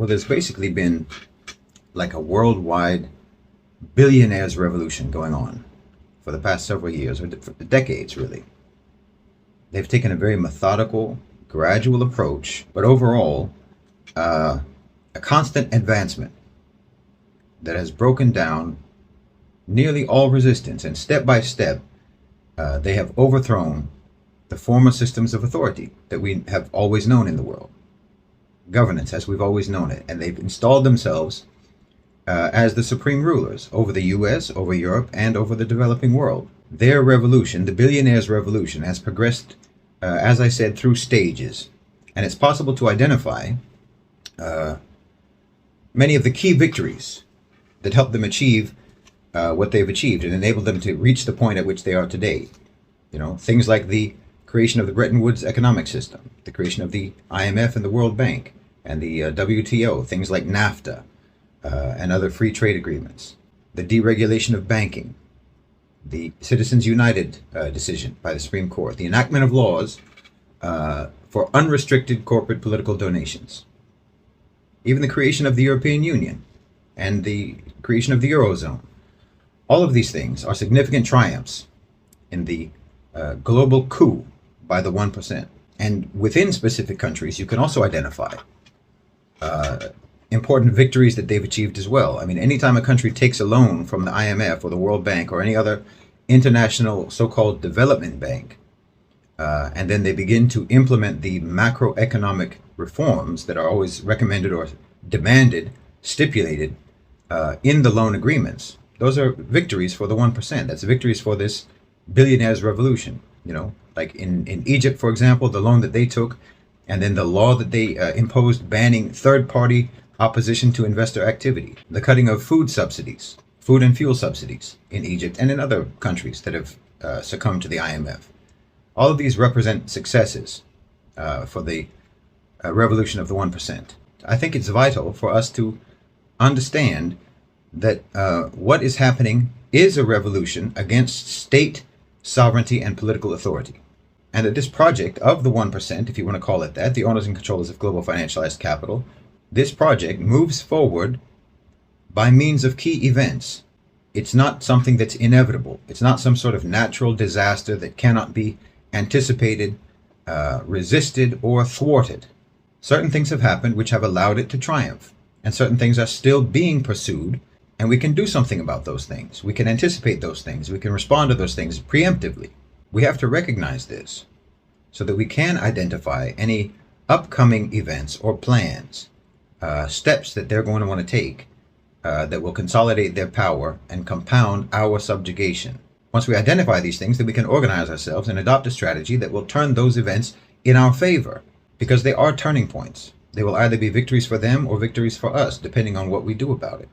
Well, there's basically been like a worldwide billionaires revolution going on for the past several years, or for decades really. They've taken a very methodical, gradual approach, but overall, a constant advancement that has broken down nearly all resistance, and step by step, they have overthrown the former systems of authority that we have always known in the world. Governance as we've always known it, and they've installed themselves as the supreme rulers over the US, over Europe, and over the developing world. Their revolution, the billionaires' revolution, has progressed, as I said, through stages, and it's possible to identify many of the key victories that helped them achieve what they've achieved and enabled them to reach the point at which they are today. You know, things like the creation of the Bretton Woods economic system, the creation of the IMF and the World Bank, and the WTO, things like NAFTA and other free trade agreements, the deregulation of banking, the Citizens United decision by the Supreme Court, the enactment of laws for unrestricted corporate political donations, even the creation of the European Union and the creation of the Eurozone. All of these things are significant triumphs in the global coup by the 1%. And within specific countries, you can also identify important victories that they've achieved as well. I mean, anytime a country takes a loan from the IMF or the World Bank or any other international so-called development bank, and then they begin to implement the macroeconomic reforms that are always recommended or demanded, stipulated in the loan agreements, those are victories for the 1%. That's victories for this billionaires revolution. You know, like in Egypt, for example, the loan that they took, and then the law that they imposed banning third-party opposition to investor activity, the cutting of food subsidies, food and fuel subsidies in Egypt and in other countries that have succumbed to the IMF. All of these represent successes for the revolution of the 1%. I think it's vital for us to understand that what is happening is a revolution against state sovereignty and political authority. And that this project of the 1%, if you want to call it that, the owners and controllers of global financialized capital, this project moves forward by means of key events. It's not something that's inevitable. It's not some sort of natural disaster that cannot be anticipated, resisted, or thwarted. Certain things have happened which have allowed it to triumph, and certain things are still being pursued, and we can do something about those things. We can anticipate those things. We can respond to those things preemptively. We have to recognize this so that we can identify any upcoming events or plans, steps that they're going to want to take that will consolidate their power and compound our subjugation. Once we identify these things, then we can organize ourselves and adopt a strategy that will turn those events in our favor, because they are turning points. They will either be victories for them or victories for us, depending on what we do about it.